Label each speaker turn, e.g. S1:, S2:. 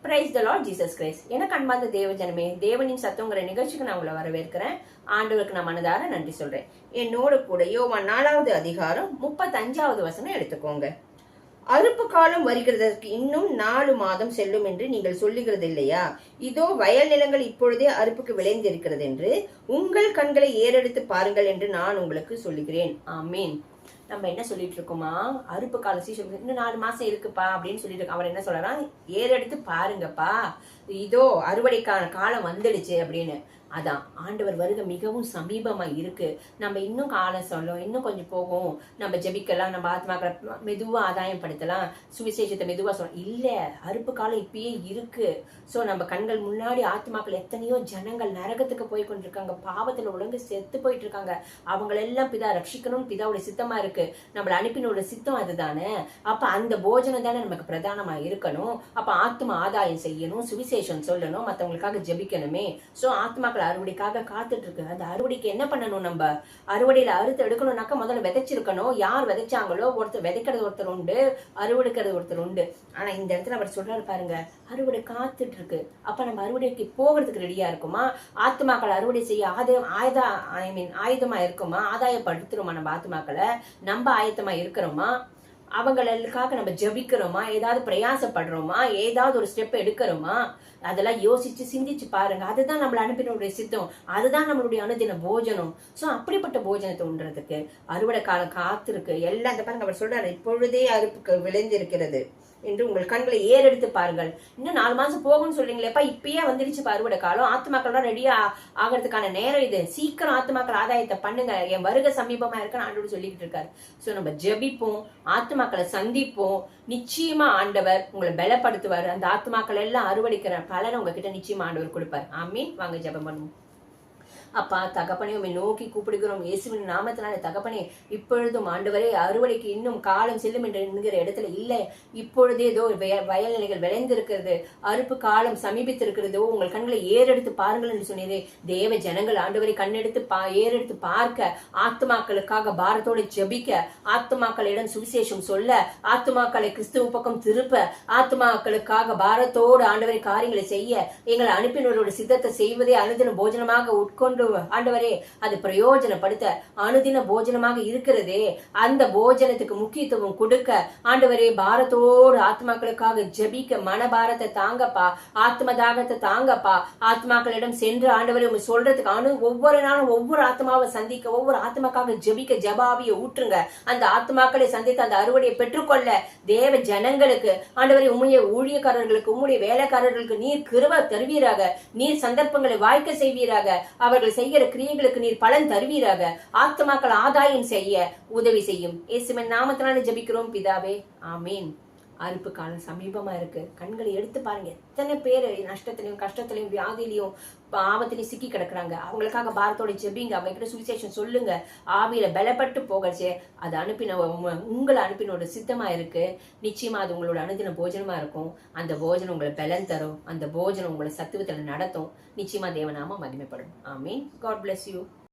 S1: Praise the Lord Jesus Christ. எனக்கு அன்பார்ந்த தேவ ஜனமே, தேவனின் சத்தங்கிற நிகழ்ச்சிக்கு நான் உங்களை வரவேற்கிறேன். ஆண்டவருக்கு நான் மனதார நன்றி சொல்றேன். என்னோடு கூட யோவான் 4வது அதிகாரம் 35வது வசனம் எடுத்துக்கோங்க. அறுப்பு காலம் வருகிறதற்கு இன்னும் 4 மாதம் செல்லும் என்று நீங்கள் சொல்லுகிறது இல்லையா? இதோ வயல் நிலங்கள் இப்பொழுதே அறுப்புக்கு விளைந்திருக்கிறது என்று உங்கள் கண்களை ஏறெடுத்து பாருங்கள் என்று நான் உங்களுக்கு சொல்லுகிறேன். ஆமீன். நம்ம என்ன சொல்லிட்டு இருக்கோமா? அறுப்பு காலம் சீசன் இன்னும் 4 மாசம் இருக்குப்பா அப்படின்னு சொல்லிட்டு இருக்கோம். அவர் என்ன சொல்றான்? ஏறெடுத்து பாருங்கப்பா, இதோ அறுவடைக்கான காலம் வந்துடுச்சு அப்படின்னு. அதான் ஆண்டவர் வருகை மிகவும் சமீபமா இருக்கு. நம்ம இன்னும் காலம் சொல்லும், இன்னும் கொஞ்சம் போகும், நம்ம ஜெபிக்கலாம், நம்ம ஆத்மாக்களை மெதுவா ஆதாயம் படுத்தலாம், சுவிசேஷத்தை மெதுவா சொல்லலாம். இல்ல, அறுப்பு காலம் இப்பயே இருக்கு. சோ நம்ம கண்கள் முன்னாடி ஆத்மாக்கள் எத்தனையோ ஜனங்கள் நரகத்துக்கு போய் கொண்டிருக்காங்க, பாவத்துல உலக செத்து போயிட்டு இருக்காங்க. அவங்களெல்லாம் பிதா ரட்சிக்கணும்னு பிதாவுடைய சித்தமா இருக்கு. நம்மள அனுப்பினோட சித்தம் அதுதானே. அப்ப அந்த போஜனம் தானே நமக்கு பிரதானமா இருக்கணும். அப்ப ஆத்மா ஆதாயம் செய்யணும், சுவிசேஷம் சொல்லணும், மத்தவங்களுக்காக ஜெபிக்கணுமே. சோ ஆத்மாக்கள் அறுவடைக்காக காத்துட்டு இருக்கு. அந்த அறுவடைக்கு என்ன பண்ணணும்? நம்ம அறுவடையில அறுத்து எடுக்கணும்னாக்கா முதல்ல விதைச்சிருக்கணும். யார் விதைச்சாங்களோ, ஒருத்தர் விதைக்கிறது ஒருத்தர் உண்டு, அறுவடைக்கிறது ஒருத்தர் உண்டு. ஆனா இந்த இடத்துல அவர் சொல்றாரு பாருங்க, அறுவடை காத்துட்டு இருக்கு. அப்ப நம்ம அறுவடைக்கு போகிறதுக்கு ரெடியா இருக்குமா? ஆத்மாக்கள் அறுவடை செய்ய ஆயுதமா இருக்குமா? ஆதாயப்படுத்துறோமா நம்ம ஆத்மாக்களை? நம்ம ஆயத்தமா இருக்கிறோமா? அவங்களுக்காக நம்ம ஜபிக்கிறோமா? ஏதாவது பிரயாசப்படுறோமா? ஏதாவது ஒரு ஸ்டெப் எடுக்கிறோமா? அதெல்லாம் யோசிச்சு சிந்திச்சு பாருங்க. அதுதான் நம்மள அனுப்பினுடைய சித்தம், அதுதான் நம்மளுடைய அனுதின போஜனம். சோ அப்படிப்பட்ட போஜனத்தை உண்றதுக்கு அறுவடை காலம் காத்திருக்கு. எல்லாம் இந்த பாருங்க, அவர் சொல்றாரு, இப்பொழுதே அறுப்புக்கு விளைந்திருக்கிறது என்று உங்கள் கண்களை ஏறெடுத்து பாருங்கள். இன்னும் 4 மாசம் போகும்னு சொல்றீங்களேப்பா, இப்பயே வந்துடுச்சு அறுவடை காலம். ஆத்மாக்கள்லாம் ரெடியா ஆகிறதுக்கான நேரம் இது. சீக்கிரம் ஆத்மாக்கள் ஆதாயத்தை பண்ணுங்க, என் வருகை சமீபமா இருக்குன்னு ஆண்டவர் சொல்லிக்கிட்டு இருக்காரு. சோ நம்ம ஜெபிப்போம், ஆத்மாக்களை சந்திப்போம். நிச்சயமா ஆண்டவர் உங்களை பலப்படுத்துவாரு. அந்த ஆத்மாக்கள் எல்லாம் அறுவடைக்கிற பலனை உங்ககிட்ட நிச்சயமா ஆண்டவர் கொடுப்பார். ஆமீன். வாங்க ஜெபம் பண்ணுவோம். அப்பா தகப்பனே, உம்மை நோக்கி கூப்பிடுகிறோம் இயேசுவின் நாமத்தினால. தகப்பனே, இப்பொழுதும் ஆண்டவரே, அறுவடைக்கு இன்னும் காலம் செல்லும் என்கிற இடத்துல இல்ல, இப்பொழுதே ஏதோ வயல் நிலைகள் விளைந்திருக்கிறது, அறுப்பு காலம் சமீபித்திருக்கிறதோ, உங்கள் கண்களை ஏறெடுத்து பாருங்கள் என்று சொன்னீரே. தேவ ஜனங்கள் ஆண்டவரை கண்ணெடுத்து ஏறெடுத்து பார்க்க, ஆத்மாக்களுக்காக பாரத்தோடு ஜெபிக்க, ஆத்மாக்களிடம் சுவிசேஷம் சொல்ல, ஆத்மாக்களை கிறிஸ்துவ பக்கம் திருப்ப, ஆத்மாக்களுக்காக பாரத்தோடு ஆண்டவரை காரியங்களை செய்ய, எங்களை அனுப்பினோரோட சித்தத்தை செய்வதே அனுதின போஜனமாக உட்கொண்டு ஆண்டவரே அது பிரயோஜனப்படுத்த அனுதின போஜனமாக இருக்கிறதே, அந்த போஜனத்துக்கு முக்கியத்துவம் கொடுக்க ஆண்டவரே, பாரத்தோடு ஆத்மாக்களுக்காக ஜெபிக்க மனபாரத்தை தாங்கப்பா, ஆத்ம தாகத்தை தாங்கப்பா. ஆத்மாக்களிடம் சென்று ஆண்டவரே சொல்றதுக்கு ஒவ்வொரு நாளும் ஒவ்வொரு ஆத்மாவை சந்திக்க, ஒவ்வொரு ஆத்மாக்காக ஜெபிக்க ஜபாவியை ஊற்றுங்க. அந்த ஆத்மாக்களை சந்தித்து அந்த அறுவடையை பெற்றுக்கொள்ள தேவ ஜனங்களுக்கு ஆண்டவரே, உம்முடைய ஊழியக்காரர்களுக்கு, உம்முடைய வேலைக்காரர்களுக்கு நீர் கிருபை தருவீராக, நீர் சந்தர்ப்பங்களை வாய்க்க செய்வீராக, அவர்கள் செய்கிற கிரியைகளுக்கு நீர் பலன் தருவீராக, ஆத்மாக்கள் ஆதாயம் செய்ய உதவி செய்யும். இயேசுவின் நாமத்தினால ஜெபிக்கிறோம் பிதாவே, ஆமீன். அறுப்பு காலம் சமீபமா இருக்கு. கண்களை எடுத்து பாருங்க, எத்தனை பேர் நஷ்டத்திலையும் கஷ்டத்திலையும் வியாதியிலையும் ஆபத்திலையும் சிக்கி கிடக்குறாங்க. அவங்களுக்காக பாரத்தோட ஜெபிங்க, அவங்க கிட்ட சுவிசேஷம் சொல்லுங்க. ஆவியில பலப்பட்டு போகச்சே அது உங்களை அனுப்பினோட சித்தமா இருக்கு. நிச்சயமா அது உங்களோட அனுதின போஜனமா இருக்கும். அந்த போஜனம் உங்களை பலன் தரும், அந்த போஜனம் உங்களை சத்துவத்துல நடத்தும். நிச்சயமா தேவநாமம் மகிமைப்படும். ஆமீன். God bless you.